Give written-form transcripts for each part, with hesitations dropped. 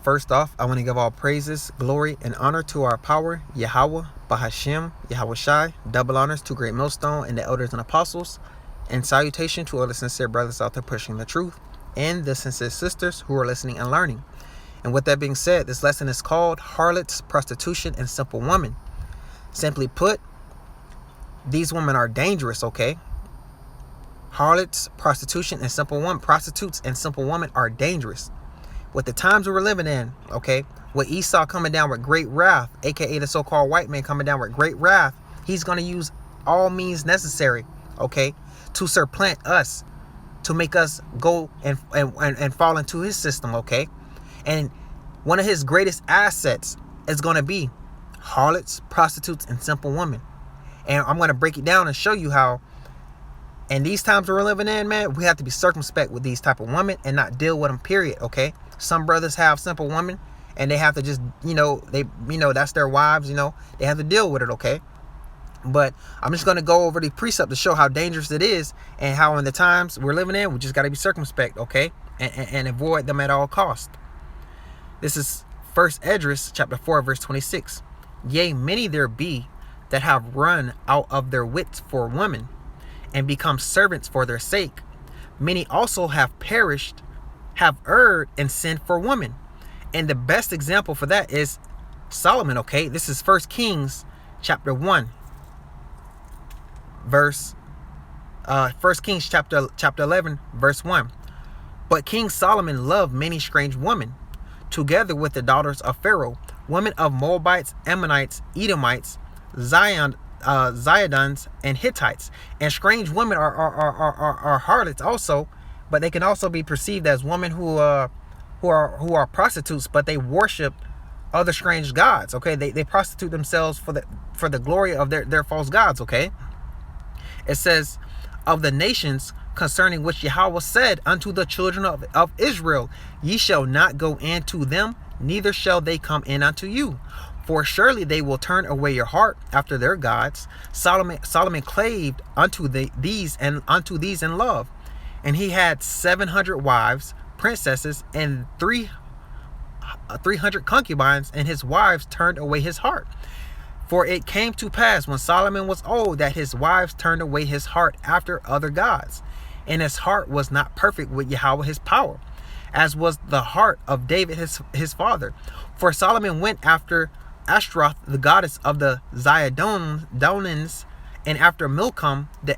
First off, I want to give all praises, glory, and honor to our power, Yahweh, Bahashem, Yahweh Shai, double honors to Great Millstone and the elders and apostles, and salutation to all the sincere brothers out there pushing the truth, and the sincere sisters who are listening and learning. And with that being said, this lesson is called Harlots, Prostitution, and Simple Women. Simply put, these women are dangerous, okay? Harlots, prostitution, and simple women. Prostitutes and simple women are dangerous. With the times we were living in, okay, with Esau coming down with great wrath, aka the so-called white man coming down with great wrath, he's going to use all means necessary, okay, to supplant us, to make us go and fall into his system, okay? And one of his greatest assets is going to be harlots, prostitutes, and simple women. And I'm going to break it down and show you how, in these times we're living in, man, we have to be circumspect with these type of women and not deal with them, period, okay? Some brothers have simple women and they have to just, that's their wives, they have to deal with it, okay? But I'm just going to go over the precept to show how dangerous it is and how in the times we're living in, we just got to be circumspect, okay? And avoid them at all costs. This is 1 Esdras chapter 4, verse 26. Yea, many there be that have run out of their wits for women and become servants for their sake. Many also have perished, have erred, and sinned for women. And the best example for that is Solomon, okay? This is 1 Kings chapter 1, verse 1 Kings chapter 11, verse 1. But King Solomon loved many strange women, together with the daughters of Pharaoh, women of Moabites, Ammonites, Edomites, Zidonians, and Hittites. And strange women are harlots also, but they can also be perceived as women who are prostitutes, but they worship other strange gods. Okay, they prostitute themselves for the glory of their false gods. Okay, it says, of the nations concerning which Yahweh said unto the children of Israel, ye shall not go in to them, neither shall they come in unto you. For surely they will turn away your heart after their gods. Solomon claved unto these in love. And he had 700 wives, princesses, and 300 concubines, and his wives turned away his heart. For it came to pass when Solomon was old that his wives turned away his heart after other gods. And his heart was not perfect with Yahweh his power, as was the heart of David his father. For Solomon went after Ashtaroth, the goddess of the Zidonians, and after Milcom, the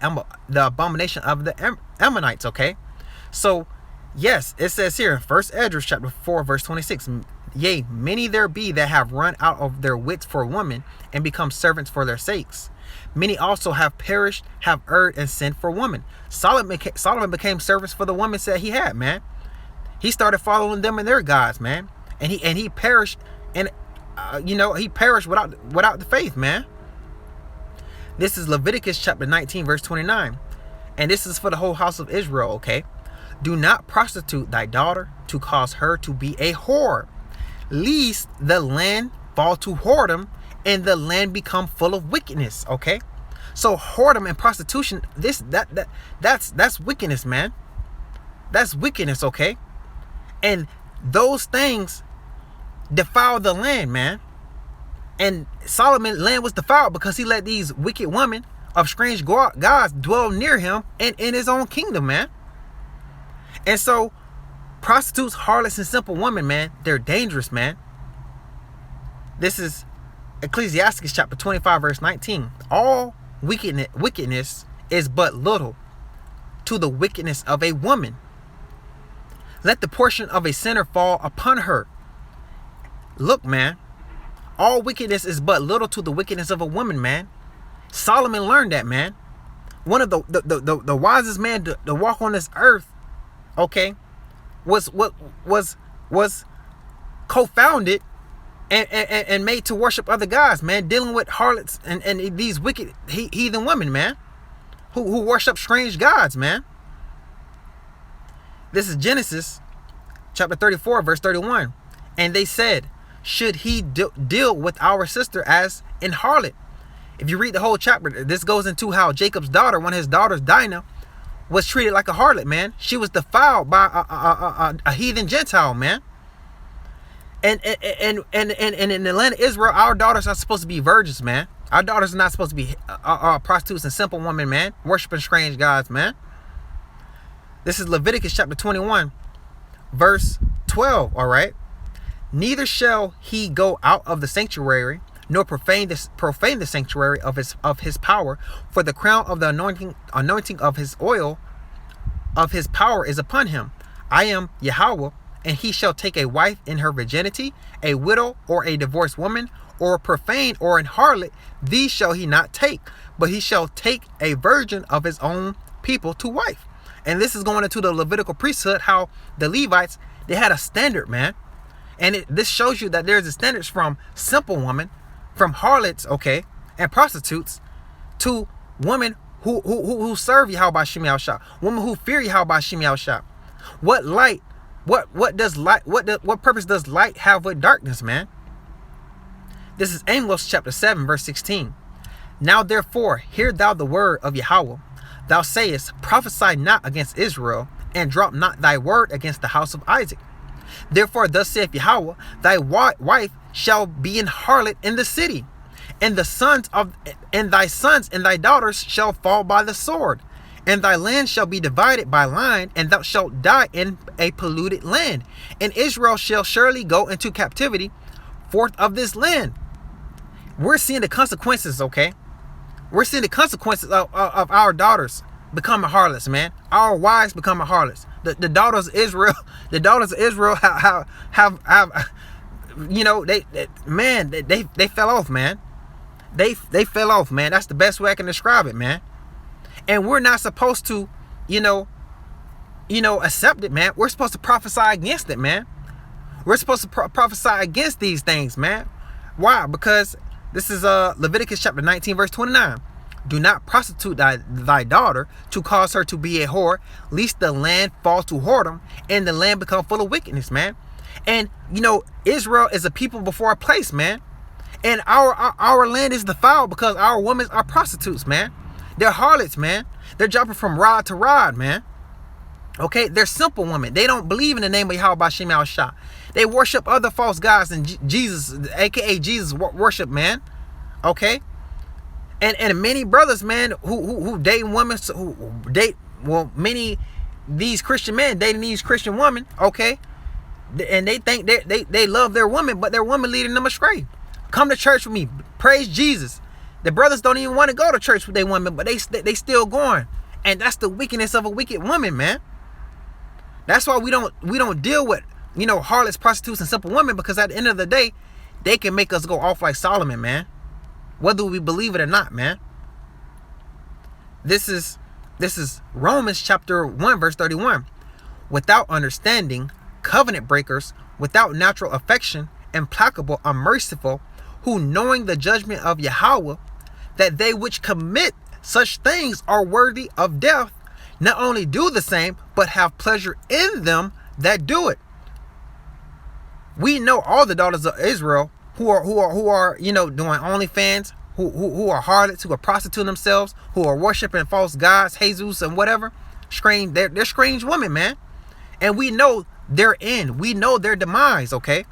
abomination of the Ammonites. Okay, so yes, it says here in 1 Esdras chapter 4, verse 26. Yea, many there be that have run out of their wits for women and become servants for their sakes. Many also have perished, have erred, and sinned for women. Solomon became servants for the women that he had, man. He started following them and their gods, man. And he perished, and he perished without the faith, man. This is Leviticus chapter 19, verse 29. And this is for the whole house of Israel, okay? Do not prostitute thy daughter to cause her to be a whore, lest the land fall to whoredom and the land become full of wickedness, okay? So whoredom and prostitution, that's wickedness, man. That's wickedness, okay? And those things defile the land, man. And Solomon's land was defiled because he let these wicked women of strange gods dwell near him and in his own kingdom, man. And so prostitutes, harlots, and simple women, man, they're dangerous, man. This is Ecclesiastes chapter 25, verse 19. All wickedness is but little to the wickedness of a woman. Let the portion of a sinner fall upon her. Look, man, all wickedness is but little to the wickedness of a woman, man. Solomon learned that, man. One of the wisest man to walk on this earth, okay, was co-founded and made to worship other gods, man, dealing with harlots and these wicked heathen women, man, who worship strange gods, man. This is Genesis chapter 34, verse 31. And they said, should he deal with our sister as an harlot? If you read the whole chapter, this goes into how Jacob's daughter, one of his daughters, Dinah, was treated like a harlot, man. She was defiled by a heathen Gentile, man. And in the land of Israel, our daughters are supposed to be virgins, man. Our daughters are not supposed to be prostitutes and simple women, man, worshiping strange gods, man. This is Leviticus chapter 21, verse 12, all right? Neither shall he go out of the sanctuary, nor profane the sanctuary of his power, for the crown of the anointing of his oil of his power is upon him. I am Yahweh, and he shall take a wife in her virginity, a widow or a divorced woman, or a profane or an harlot, these shall he not take, but he shall take a virgin of his own people to wife. And this is going into the Levitical priesthood, how the Levites, they had a standard, man. And this shows you that there's a standards from simple women, from harlots, okay, and prostitutes, to women who serve Yahweh Shem Yahushua, women who fear Yahweh Shem Yahushua. What purpose does light have with darkness, man? This is Amos chapter 7, verse 16. Now therefore, hear thou the word of Yahweh. Thou sayest, prophesy not against Israel, and drop not thy word against the house of Isaac. Therefore thus saith Yahweh, thy wife shall be an harlot in the city, and thy sons and thy daughters shall fall by the sword, and thy land shall be divided by line, and thou shalt die in a polluted land, and Israel shall surely go into captivity forth of this land. We're seeing the consequences, okay? We're seeing the consequences of our daughters becoming harlots, man. Our wives becoming harlots. The daughters of Israel, have you know, they fell off, man. They fell off, man. That's the best way I can describe it, man. And we're not supposed to, accept it, man. We're supposed to prophesy against it, man. We're supposed to prophesy against these things, man. Why? Because this is Leviticus chapter 19, verse 29. Do not prostitute thy daughter to cause her to be a whore, lest the land fall to whoredom and the land become full of wickedness, man. And, Israel is a people before a place, man. And our land is defiled because our women are prostitutes, man. They're harlots, man. They're jumping from rod to rod, man. Okay, they're simple women. They don't believe in the name of Yahweh Shem Yahushua. They worship other false gods and Jesus, aka Jesus worship, man. Okay, and many brothers, man, who date women, many these Christian men dating these Christian women, okay, and they think they love their woman, but their woman leading them astray. Come to church with me, praise Jesus. The brothers don't even want to go to church with their women, but they still going, and that's the wickedness of a wicked woman, man. That's why we don't deal with harlots, prostitutes, and simple women, because at the end of the day, they can make us go off like Solomon, man. Whether we believe it or not, man. This is Romans chapter 1, verse 31. Without understanding, covenant breakers, without natural affection, implacable, unmerciful, who knowing the judgment of Yahweh, that they which commit such things are worthy of death, not only do the same, but have pleasure in them that do it. We know all the daughters of Israel who are doing OnlyFans, who are harlots, who are prostituting themselves, who are worshiping false gods, Jesus and whatever. They're strange women, man. And we know their end. We know their demise, okay?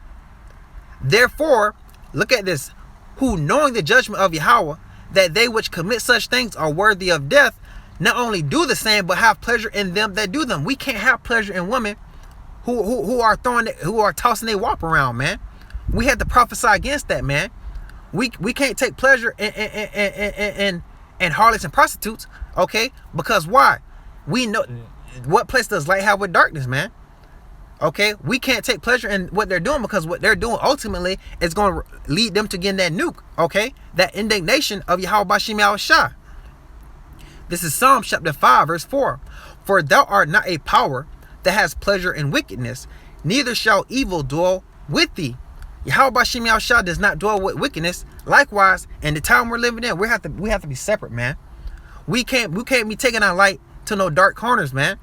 Therefore, look at this. Who knowing the judgment of Yahweh, that they which commit such things are worthy of death, not only do the same, but have pleasure in them that do them. We can't have pleasure in women who are tossing their wop around, man. We had to prophesy against that, man. We can't take pleasure in harlots and prostitutes, okay? Because why? We know what place does light have with darkness, man. Okay, we can't take pleasure in what they're doing, because what they're doing ultimately is going to lead them to getting that nuke, okay? That indignation of Yahweh Shem Yahushua. This is Psalm chapter 5, verse 4. For thou art not a power that has pleasure in wickedness, neither shall evil dwell with thee. Yahweh Shem Yahushua does not dwell with wickedness. Likewise, in the time we're living in, we have to be separate, man. We can't be taking our light to no dark corners, man.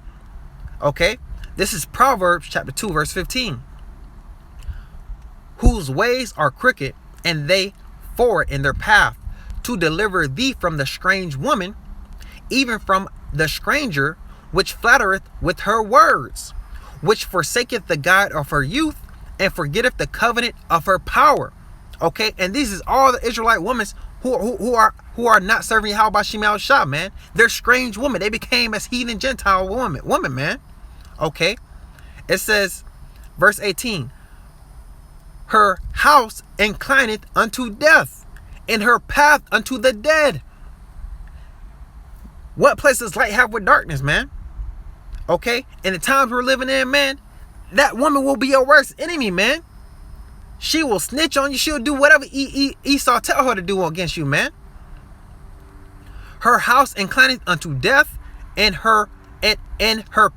Okay? This is Proverbs chapter 2, verse 15. Whose ways are crooked, and they forward in their path, to deliver thee from the strange woman, even from the stranger, which flattereth with her words, which forsaketh the God of her youth, and forgetteth the covenant of her power. Okay, and these is all the Israelite women who are not serving Yahweh Shemel Shah, man. They're strange women. They became as heathen Gentile women, man. Okay, it says, verse 18, her house inclineth unto death, and her path unto the dead. What place does light have with darkness, man? Okay, in the times we're living in, man, that woman will be your worst enemy, man. She will snitch on you. She'll do whatever Esau tell her to do against you, man. Her house inclineth unto death, and her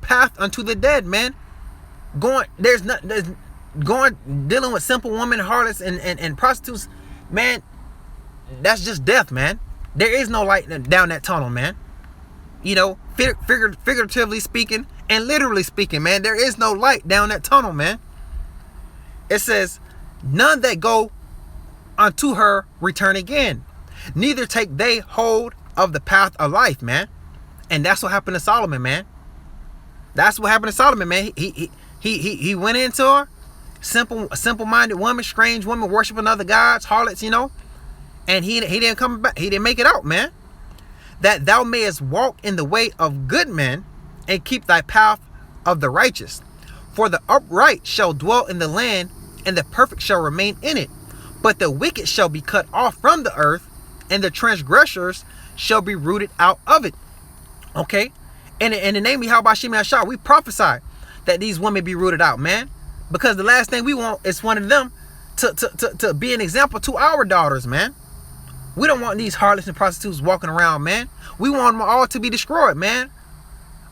path unto the dead, man. Dealing with simple women, harlots, and prostitutes, man. That's just death, man. There is no light down that tunnel, man. You know, figuratively speaking and literally speaking, man, there is no light down that tunnel, man. It says, none that go unto her return again, neither take they hold of the path of life, man. And that's what happened to Solomon, man. That's what happened to Solomon, man. He went into her, simple-minded woman, strange woman, worshiping other gods, harlots, you know, and he didn't come back. He didn't make it out, man. That thou mayest walk in the way of good men, and keep thy path of the righteous. For the upright shall dwell in the land, and the perfect shall remain in it. But the wicked shall be cut off from the earth, and the transgressors shall be rooted out of it. Okay? And in the name of Yahweh Shemel Shah, we prophesy that these women be rooted out, man. Because the last thing we want is one of them to be an example to our daughters, man. We don't want these harlots and prostitutes walking around, man. We want them all to be destroyed, man.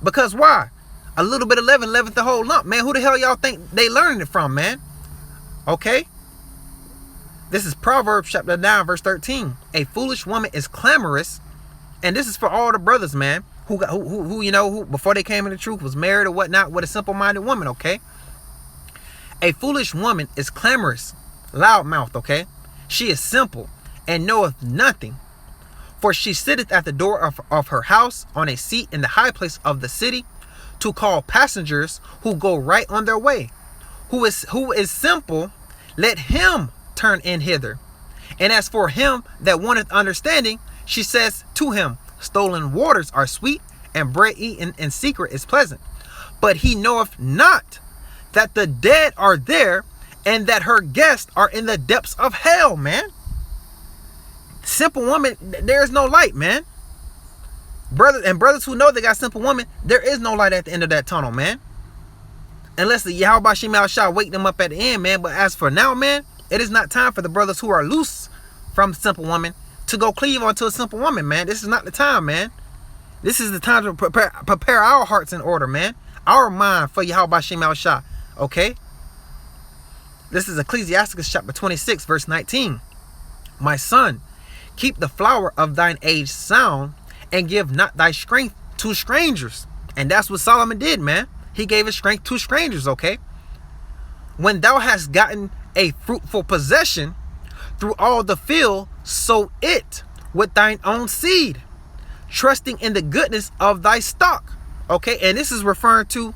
Because why? A little bit of leaven leavens the whole lump, man. Who the hell y'all think they learning it from, man? Okay? This is Proverbs chapter 9, verse 13. A foolish woman is clamorous. And this is for all the brothers, man, who you know, who before they came into the truth was married or whatnot with a simple-minded woman, okay? A foolish woman is clamorous, loud-mouthed, okay? She is simple and knoweth nothing. For she sitteth at the door of her house on a seat in the high place of the city, to call passengers who go right on their way. Who is simple, let him turn in hither. And as for him that wanteth understanding, she says to him, stolen waters are sweet, and bread eaten in secret is pleasant. But he knoweth not that the dead are there, and that her guests are in the depths of hell, man. Simple woman, there is no light, man. Brothers who know they got simple women, there is no light at the end of that tunnel, man. Unless the Yahweh Shemel Shah wake them up at the end, man. But as for now, man, it is not time for the brothers who are loose from simple women to go cleave onto a simple woman, man. This is not the time, man. This is the time to prepare our hearts in order, man. Our mind for Yahweh Shemel Shah, okay? This is Ecclesiasticus chapter 26, verse 19. My son, keep the flower of thine age sound, and give not thy strength to strangers. And that's what Solomon did, man. He gave his strength to strangers, okay? When thou hast gotten a fruitful possession through all the field, sow it with thine own seed, trusting in the goodness of thy stock. Okay, and this is referring to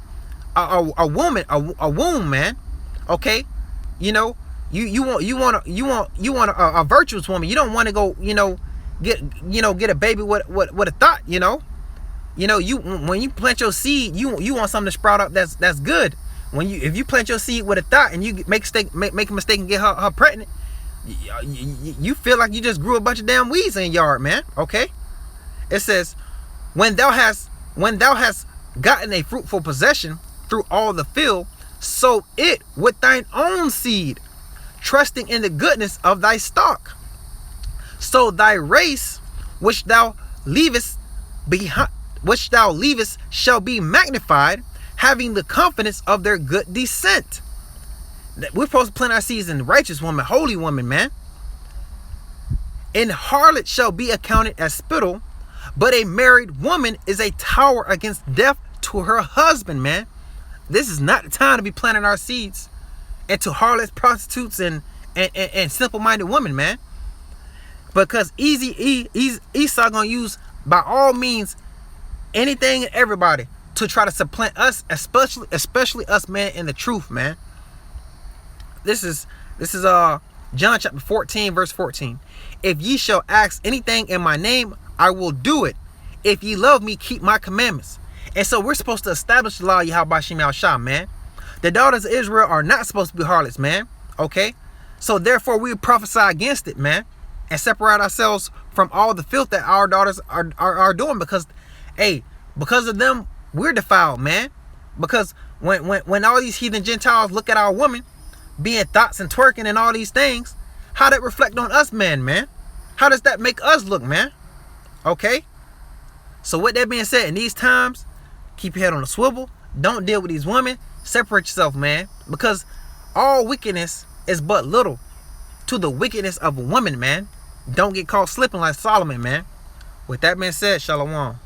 a woman, a womb, man. Okay, you know, you want a virtuous woman. You don't want to go, get a baby with a thought, you know. When you plant your seed, you want something to sprout up that's good. If you plant your seed with a thought and you make a mistake and get her pregnant, you feel like you just grew a bunch of damn weeds in your yard, man. Okay, it says, when thou hast gotten a fruitful possession through all the field, sow it with thine own seed, trusting in the goodness of thy stock. So thy race which thou leavest shall be magnified, having the confidence of their good descent. We're supposed to plant our seeds in righteous woman, holy woman, man. And harlot shall be accounted as spittle, but a married woman is a tower against death to her husband, man. This is not the time to be planting our seeds into harlots, prostitutes, and simple-minded women, man. Because Esau gonna use by all means anything and everybody to try to supplant us, especially us, man, in the truth, man. This is John chapter 14, verse 14. If ye shall ask anything in my name, I will do it. If ye love me, keep my commandments. And so we're supposed to establish the law of Yahweh Shem Shah, man. The daughters of Israel are not supposed to be harlots, man. Okay? So therefore we prophesy against it, man. And separate ourselves from all the filth that our daughters are doing. Because, hey, because of them, we're defiled, man. Because when all these heathen Gentiles look at our women being thoughts and twerking and all these things, how that reflect on us, man? How does that make us look, man? Okay? So with that being said, in these times, keep your head on a swivel. Don't deal with these women. Separate yourself, man. Because all wickedness is but little to the wickedness of a woman, man. Don't get caught slipping like Solomon, man. With that being said, Shalom.